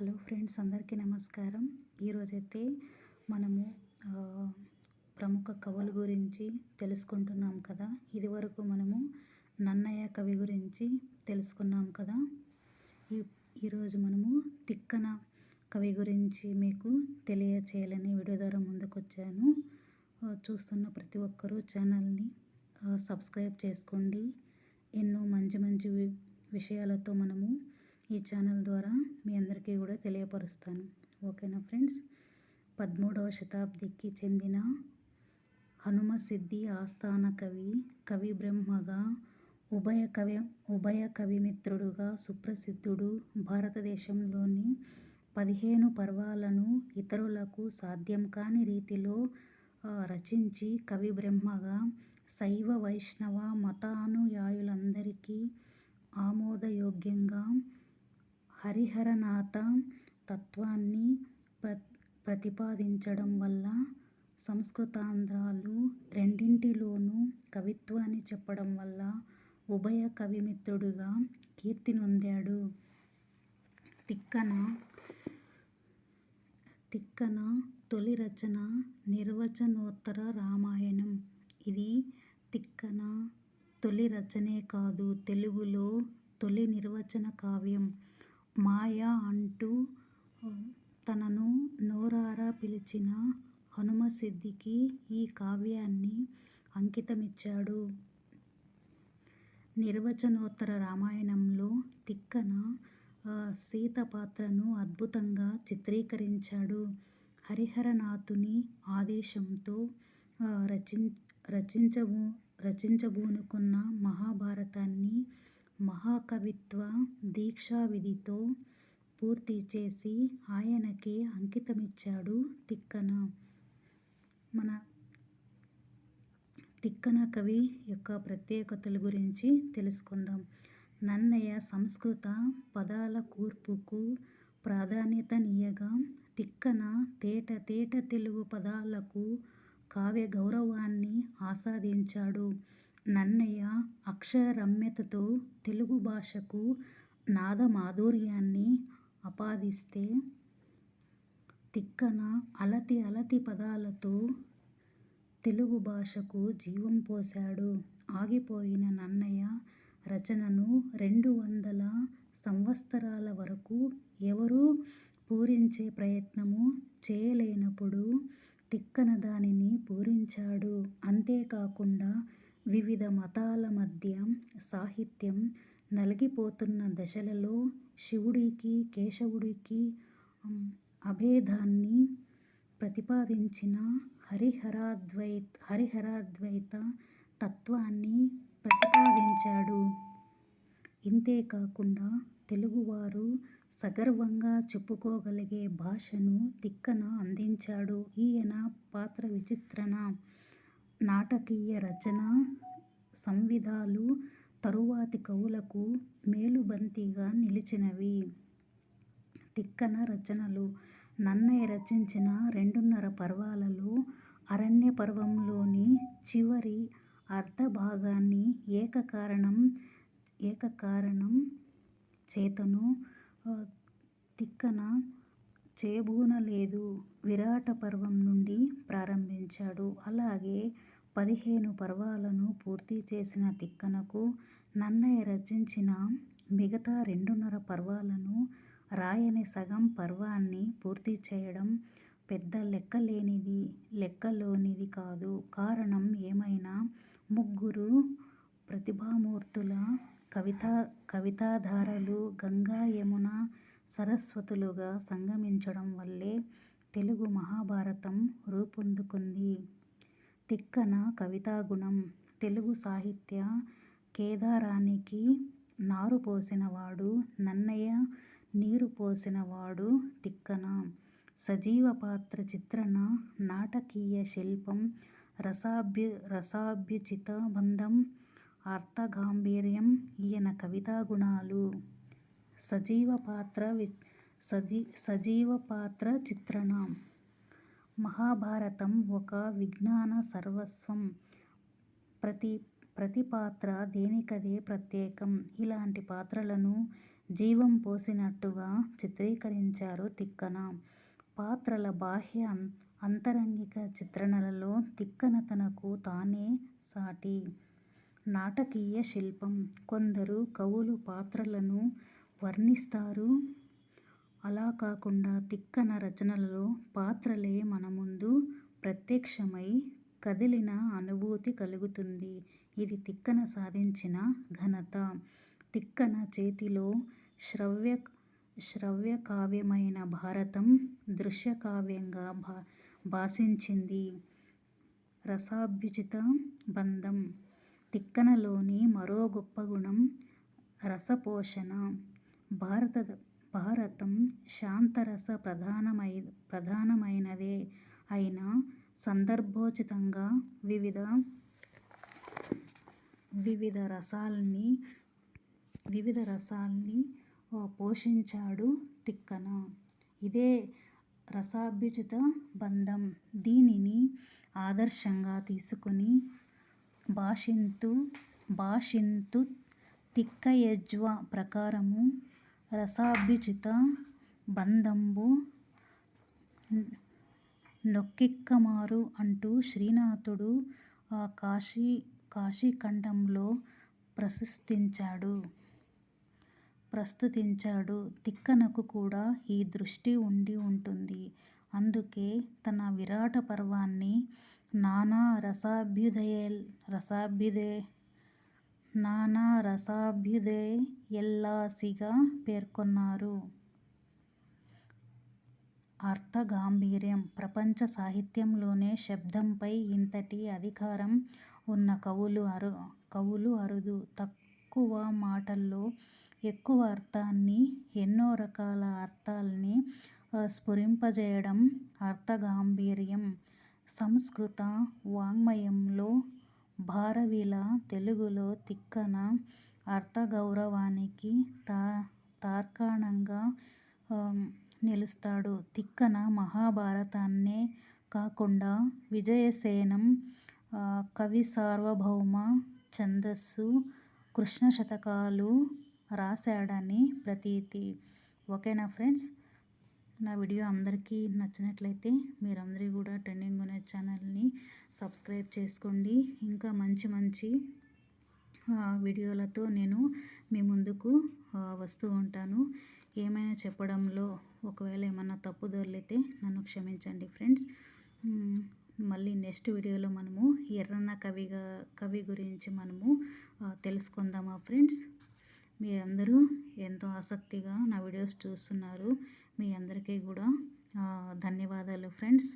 Hello friends, అందరికీ నమస్కారం. ఈరోజైతే మనము ప్రముఖ కవుల గురించి తెలుసుకుంటున్నాం కదా. ఇదివరకు మనము నన్నయ్య కవి గురించి తెలుసుకున్నాం కదా. ఈరోజు మనము తిక్కన కవి గురించి మీకు తెలియచేయాలని వీడియో ద్వారా ముందుకొచ్చాను. చూస్తున్న ప్రతి ఒక్కరూ ఛానల్ని సబ్స్క్రైబ్ చేసుకోండి. ఎన్నో మంచి విషయాలతో మనము ఈ ఛానల్ ద్వారా మీ అందరికీ కూడా తెలియపరుస్తాను. ఓకేనా ఫ్రెండ్స్. 13వ శతాబ్దికి చెందిన హనుమసిద్ధి ఆస్థాన కవి బ్రహ్మగా, ఉభయ కవిమిత్రుడుగా సుప్రసిద్ధుడు. భారతదేశంలోని 15 పర్వాలను ఇతరులకు సాధ్యం కాని రీతిలో రచించి కవి బ్రహ్మగా శైవ వైష్ణవ మతానుయాయులందరికీ ఆమోదయోగ్యంగా హరిహరనాథ తత్వాన్ని ప్రతిపాదించడం వల్ల సంస్కృతాంధ్రాలు రెండింటిలోనూ కవిత్వాన్ని చెప్పడం వల్ల ఉభయ కవిమిత్రుడుగా కీర్తి నొందాడు. తిక్కన తొలి రచన నిర్వచనోత్తర రామాయణం. ఇది తిక్కన తొలి రచనే కాదు, తెలుగులో తొలి నిర్వచన కావ్యం. మాయ అంటూ తనను నోరారా పిలిచిన హనుమసిద్ధికి ఈ కావ్యాన్ని అంకితమిచ్చాడు. నిర్వచనోత్తర రామాయణంలో తిక్కన సీత పాత్రను అద్భుతంగా చిత్రీకరించాడు. హరిహరనాథుని ఆదేశంతో రచించబూనుకున్న మహాభారతాన్ని మహాకవిత్వ దీక్షావిధితో పూర్తి చేసి ఆయనకే అంకితమిచ్చాడు తిక్కన. మన తిక్కన కవి యొక్క ప్రత్యేకతల గురించి తెలుసుకుందాం. నన్నయ్య సంస్కృత పదాల కూర్పుకు ప్రాధాన్యతనీయగా, తిక్కన తేట తెలుగు పదాలకు కావ్య గౌరవాన్ని ఆసాదించాడు. నన్నయ్య అక్షర రమ్యతతో తెలుగు భాషకు నాద మాధుర్యాన్ని ఆపాదిస్తే, తిక్కన అలతి పదాలతో తెలుగు భాషకు జీవం పోశాడు. ఆగిపోయిన నన్నయ్య రచనను 200 సంవత్సరాల వరకు ఎవరూ పూరించే ప్రయత్నము చేయలేనప్పుడు తిక్కన దానిని పూరించాడు. అంతేకాకుండా వివిధ మతాల మధ్య సాహిత్యం నలిగిపోతున్న దశలలో శివుడికి కేశవుడికి అభేదాన్ని ప్రతిపాదించిన హరిహరాద్వైత తత్వాన్ని ప్రతిపాదించాడు. ఇంతేకాకుండా తెలుగువారు సగర్వంగా చెప్పుకోగలిగే భాషను తిక్కన అందించాడు. ఈయన పాత్ర విచిత్రణ, నాటకీయ రచనా సంవిధాలు తరువాతి కవులకు మేలుబంతిగా నిలిచినవి. తిక్కన రచనలు. నన్నయ్య రచించిన 2.5 పర్వాలలో అరణ్య పర్వంలోని చివరి అర్ధభాగాన్ని ఏకకారణం చేతను తిక్కన చేయబూనలేదు. విరాట పర్వం నుండి ప్రారంభించాడు. అలాగే 15 పర్వాలను పూర్తి చేసిన తిక్కనకు నన్నయ్య రచించిన మిగతా 2.5 పర్వాలను రాయని సగం పర్వాన్ని పూర్తి చేయడం పెద్ద లెక్కలోనిది కాదు. కారణం ఏమైనా ముగ్గురు ప్రతిభామూర్తుల కవితాధారలు గంగా యమున సరస్వతులుగా సంగమించడం వల్లే తెలుగు మహాభారతం రూపొందుకుంది. తిక్కన కవితాగుణం. తెలుగు సాహిత్య కేదారానికి నారు పోసినవాడు నన్నయ్య, నీరు పోసినవాడు తిక్కన. సజీవ పాత్ర చిత్రణ, నాటకీయ శిల్పం, రసాభ్యుచిత బంధం, అర్థగాంభీర్యం ఈయన కవితాగుణాలు. సజీవ పాత్ర చిత్రణ. మహాభారతం ఒక విజ్ఞాన సర్వస్వం. ప్రతి పాత్ర దేనికదే ప్రత్యేకం. ఇలాంటి పాత్రలను జీవం పోసినట్టుగా చిత్రీకరించారు తిక్కన. పాత్రల బాహ్య అంతరంగిక చిత్రణలలో తిక్కన తనకు తానే సాటి. నాటకీయ శిల్పం. కొందరు కవులు పాత్రలను వర్ణిస్తారు. అలా కాకుండా తిక్కన రచనలలో పాత్రలే మన ముందు ప్రత్యక్షమై కదిలిన అనుభూతి కలుగుతుంది. ఇది తిక్కన సాధించిన ఘనత. తిక్కన చేతిలో శ్రవ్యకావ్యమైన భారతం దృశ్యకావ్యంగా భాసించింది. రసాభ్యుచిత బంధం. తిక్కనలోని మరో గొప్ప గుణం రసపోషణ. భారతం శాంతరస ప్రధానమైనదే అయినా సందర్భోచితంగా వివిధ రసాల్ని పోషించాడు తిక్కన. ఇదే రసాభ్యుచిత బంధం. దీనిని ఆదర్శంగా తీసుకుని భాషింతు తిక్కయజ్వ ప్రకారము రసాభ్యుచిత బంధంబు నొక్కిక్కమారు అంటూ శ్రీనాథుడు కాశీఖండంలో ప్రస్తుతించాడు. తిక్కనకు కూడా ఈ దృష్టి ఉండి ఉంటుంది. అందుకే తన విరాట పర్వాన్ని నానా రసాభ్యుదయల్లాసిగా పేర్కొన్నారు. అర్థగాంభీర్యం. ప్రపంచ సాహిత్యంలోనే శబ్దంపై ఇంతటి అధికారం ఉన్న కవులు అరుదు. తక్కువ మాటల్లో ఎక్కువ అర్థాన్ని, ఎన్నో రకాల అర్థాల్ని స్ఫురింపజేయడం అర్థగాంభీర్యం. సంస్కృత వాङ्మయంలో భారవిల, తెలుగులో తిక్కన అర్థగౌరవానికి తార్కాణంగా నిలుస్తాడు. తిక్కన మహాభారతాన్నే కాకుండా విజయసేనం, కవిసార్వభౌమ ఛందస్సు, కృష్ణశతకాలు రాశాడని ప్రతీతి. ఓకేనా ఫ్రెండ్స్, నా వీడియో అందరికీ నచ్చినట్లయితే మీరందరూ కూడా ట్రెండింగ్ గునేజ్ ఛానల్ని సబ్స్క్రైబ్ చేసుకోండి. ఇంకా మంచి మంచి వీడియోలతో నేను మీ ముందుకు వస్తూ ఉంటాను. ఏమైనా చెప్పడంలో ఒకవేళ ఏమన్నా తప్పు దొర్లితే నన్ను క్షమించండి ఫ్రెండ్స్. మళ్ళీ నెక్స్ట్ వీడియోలో మనము ఎర్రన్న కవి గురించి మనము తెలుసుకుందామా ఫ్రెండ్స్. మీరందరూ ఎంతో ఆసక్తిగా నా వీడియోస్ చూస్తున్నారు. మీ అందరికీ కూడా ధన్యవాదాలు ఫ్రెండ్స్.